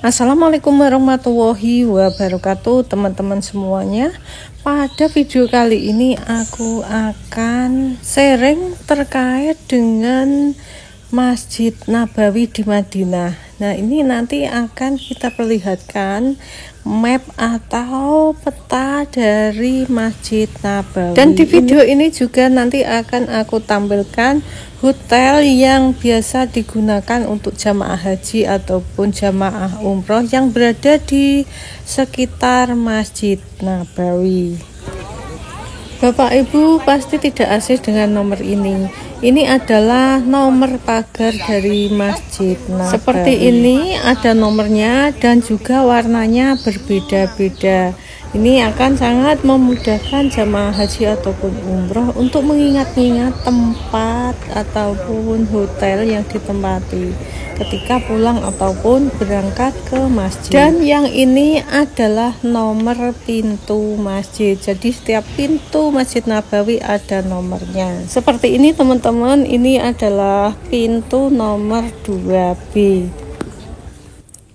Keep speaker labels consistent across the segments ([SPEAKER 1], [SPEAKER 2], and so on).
[SPEAKER 1] Assalamualaikum warahmatullahi wabarakatuh, teman-teman semuanya. Pada video kali ini aku akan sharing terkait dengan Masjid Nabawi di Madinah. Nah, ini nanti akan kita perlihatkan map atau peta dari Masjid Nabawi. Dan di video ini juga nanti akan aku tampilkan hotel yang biasa digunakan untuk jamaah haji ataupun jamaah umroh yang berada di sekitar Masjid Nabawi. Bapak Ibu pasti tidak asing dengan nomor ini. Ini adalah nomor pagar dari Masjid Nabawi. Seperti ini ada nomornya dan juga warnanya berbeda-beda. Ini akan sangat memudahkan jamaah haji ataupun umroh untuk mengingat-ingat tempat ataupun hotel yang ditempati ketika pulang ataupun berangkat ke masjid. Dan yang ini adalah nomor pintu masjid. Jadi setiap pintu Masjid Nabawi ada nomornya. Seperti ini teman-teman, ini adalah pintu nomor 2B.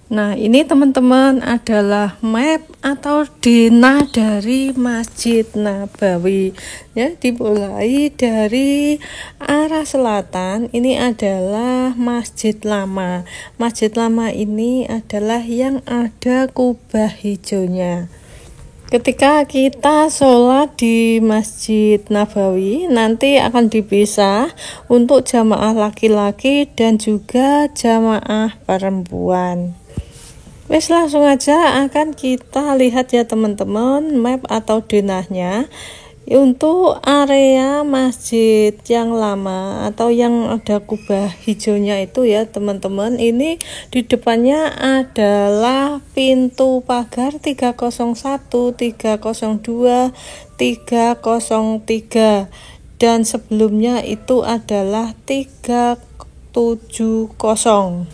[SPEAKER 1] Nah, ini teman-teman adalah map atau denah dari Masjid Nabawi. Ya, dimulai dari arah selatan, ini adalah Masjid Lama. Masjid Lama ini adalah yang ada kubah hijaunya. Ketika kita sholat di Masjid Nabawi, nanti akan dipisah untuk jamaah laki-laki dan juga jamaah perempuan. Wes, langsung aja akan kita lihat ya teman-teman map atau denahnya. Untuk area masjid yang lama atau yang ada kubah hijaunya itu ya teman-teman, ini di depannya adalah pintu pagar 301, 302, 303 dan sebelumnya itu adalah 370.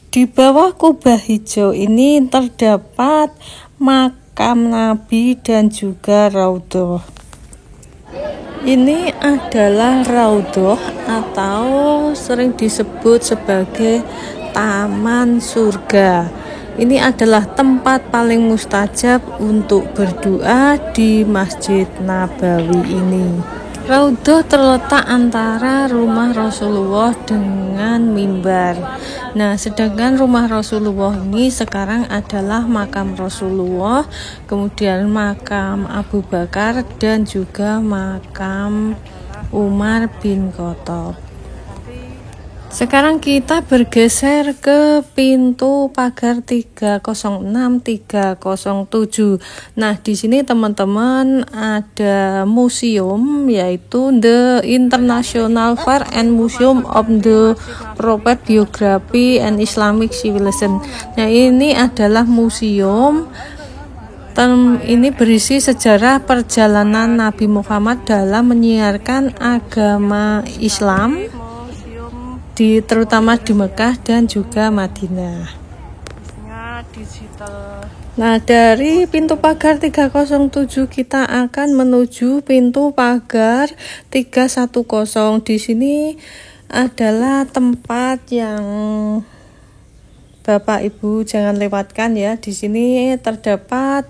[SPEAKER 1] Di bawah kubah hijau ini terdapat makam Nabi dan juga raudhah. Ini adalah raudhah atau sering disebut sebagai taman surga. Ini adalah tempat paling mustajab untuk berdoa di Masjid Nabawi ini. Raudhah terletak antara rumah Rasulullah dengan mimbar. Nah, sedangkan rumah Rasulullah ini sekarang adalah makam Rasulullah, kemudian makam Abu Bakar dan juga makam Umar bin Khattab. Sekarang kita bergeser ke pintu pagar 306, 307. Nah, di sini teman-teman ada museum, yaitu The International Fair and Museum of the Prophet Biography and Islamic Civilization. Nah, ini adalah museum. Ini berisi sejarah perjalanan Nabi Muhammad dalam menyiarkan agama Islam, terutama di Mekah dan juga Madinah. Nah, dari pintu pagar 307 kita akan menuju pintu pagar 310. Di sini adalah tempat yang Bapak Ibu jangan lewatkan ya. Di sini terdapat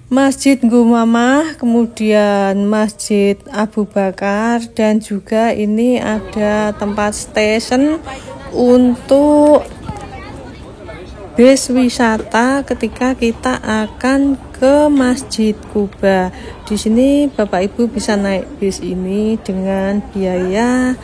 [SPEAKER 1] Masjid Gumamah, kemudian Masjid Abu Bakar, dan juga ini ada tempat stesen untuk bis wisata ketika kita akan ke Masjid Kuba. Di sini Bapak Ibu bisa naik bis ini dengan biaya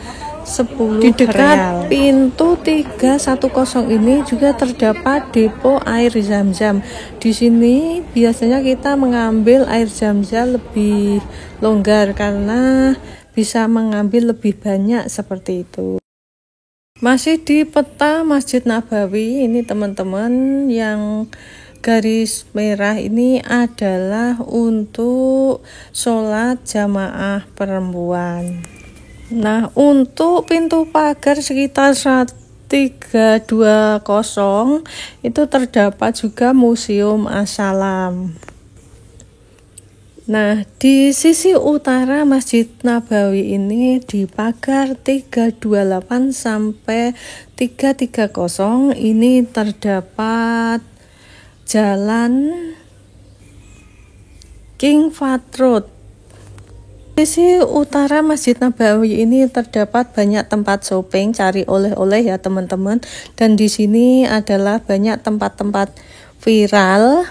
[SPEAKER 1] 10 Di dekat real. Pintu 310 ini juga terdapat depo air Zam-Zam. Di sini biasanya kita mengambil air Zam-Zam lebih longgar karena bisa mengambil lebih banyak seperti itu. Masih di peta Masjid Nabawi ini teman-teman, yang garis merah ini adalah untuk sholat jamaah perempuan. Nah, untuk pintu pagar sekitar 320 itu terdapat juga Museum As-Salam. Nah, di sisi utara Masjid Nabawi ini di pagar 328 sampai 330 ini terdapat jalan King Fahd Road. Di sisi utara Masjid Nabawi ini terdapat banyak tempat shopping, cari oleh-oleh ya teman-teman. Dan di sini adalah banyak tempat-tempat viral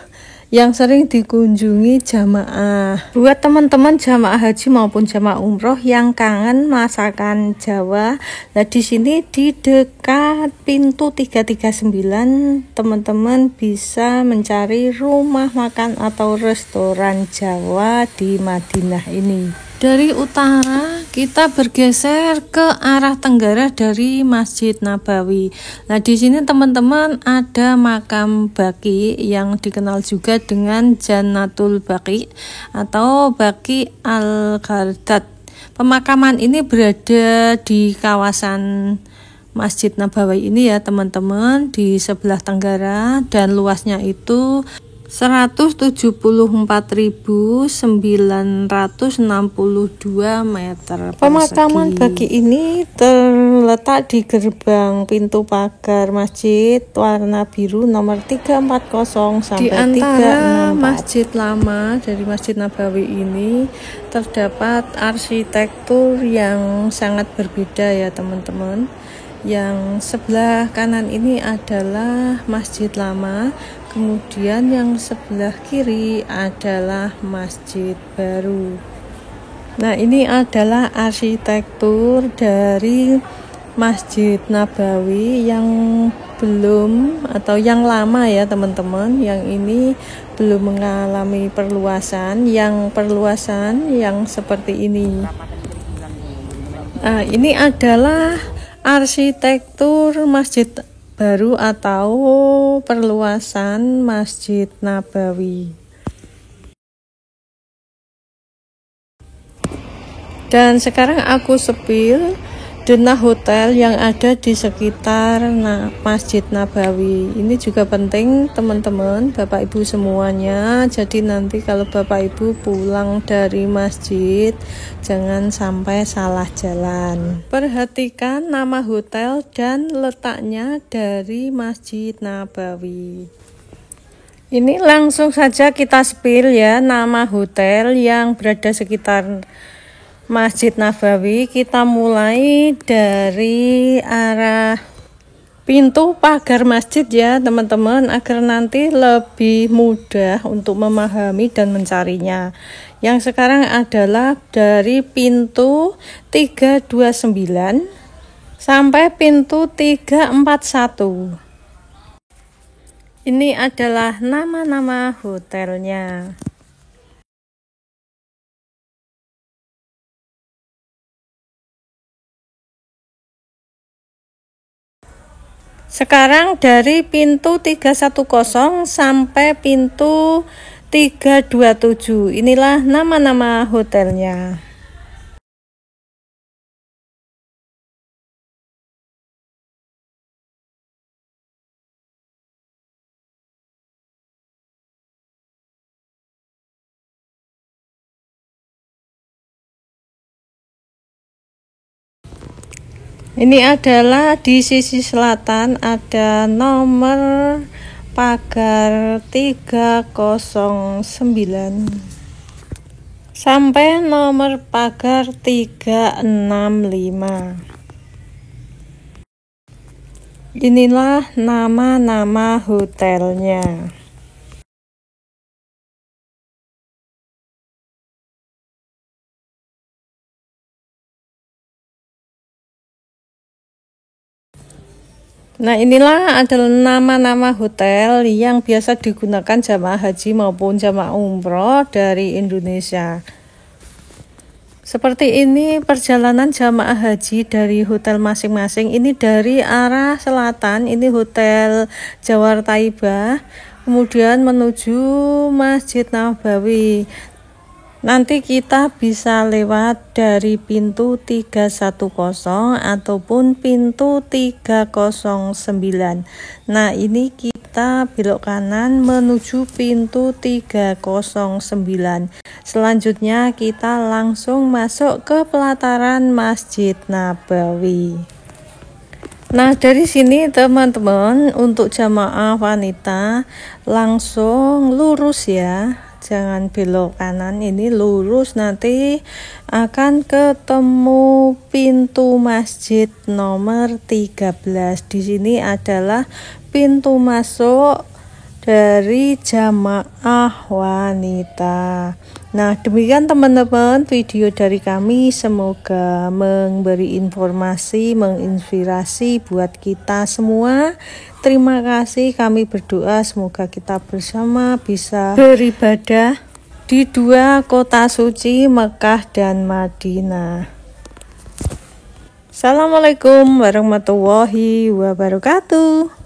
[SPEAKER 1] yang sering dikunjungi jamaah. Buat teman-teman jamaah haji maupun jamaah umroh yang kangen masakan Jawa, nah di sini di dekat pintu 339 teman-teman bisa mencari rumah makan atau restoran Jawa di Madinah ini. Dari utara kita bergeser ke arah tenggara dari Masjid Nabawi. Nah, di sini teman-teman ada makam Baqi yang dikenal juga dengan Jannatul Baqi atau Baqi Al-Gharqad. Pemakaman ini berada di kawasan Masjid Nabawi ini ya teman-teman, di sebelah tenggara, dan luasnya itu 174.962 meter persegi. Pemakaman Baqi ini terletak di gerbang pintu pagar masjid warna biru nomor 340 sampai 364. Di antara masjid lama dari Masjid Nabawi ini terdapat arsitektur yang sangat berbeda ya teman-teman. Yang sebelah kanan ini adalah masjid lama, kemudian yang sebelah kiri adalah masjid baru. Nah, ini adalah arsitektur dari Masjid Nabawi yang belum atau yang lama ya teman-teman. Yang ini belum mengalami perluasan, yang seperti ini. Nah, ini adalah arsitektur masjid baru atau perluasan Masjid Nabawi. Dan sekarang aku sepil denah hotel yang ada di sekitar Masjid Nabawi. Ini juga penting teman-teman, Bapak Ibu semuanya. Jadi nanti kalau Bapak Ibu pulang dari masjid, jangan sampai salah jalan. Perhatikan nama hotel dan letaknya dari Masjid Nabawi. Ini langsung saja kita spill ya, nama hotel yang berada sekitar Masjid Nabawi. Kita mulai dari arah pintu pagar masjid ya teman-teman, agar nanti lebih mudah untuk memahami dan mencarinya. Yang sekarang adalah dari pintu 329 sampai pintu 341. Ini adalah nama-nama hotelnya. Sekarang dari pintu 310 sampai pintu 327. Inilah nama-nama hotelnya. Ini adalah di sisi selatan, ada nomor pagar 309 sampai nomor pagar 365. Inilah nama-nama hotelnya. Nah, inilah adalah nama-nama hotel yang biasa digunakan jamaah haji maupun jamaah umroh dari Indonesia. Seperti ini perjalanan jamaah haji dari hotel masing-masing. Ini dari arah selatan, ini Hotel Jawar Thaibah, kemudian menuju Masjid Nabawi. Nanti kita bisa lewat dari pintu 310 ataupun pintu 309. Nah, ini kita kita belok kanan menuju pintu 309. Selanjutnya kita langsung masuk ke pelataran Masjid Nabawi. Nah, dari sini teman-teman, untuk jamaah wanita langsung lurus ya, jangan belok kanan, ini lurus, nanti akan ketemu pintu masjid nomor 13. Di sini adalah pintu masuk dari jamaah wanita. Nah, demikian teman-teman video dari kami, semoga memberi informasi, menginspirasi buat kita semua. Terima kasih, kami berdoa semoga kita bersama bisa beribadah di dua kota suci Mekah dan Madinah. Assalamualaikum warahmatullahi wabarakatuh.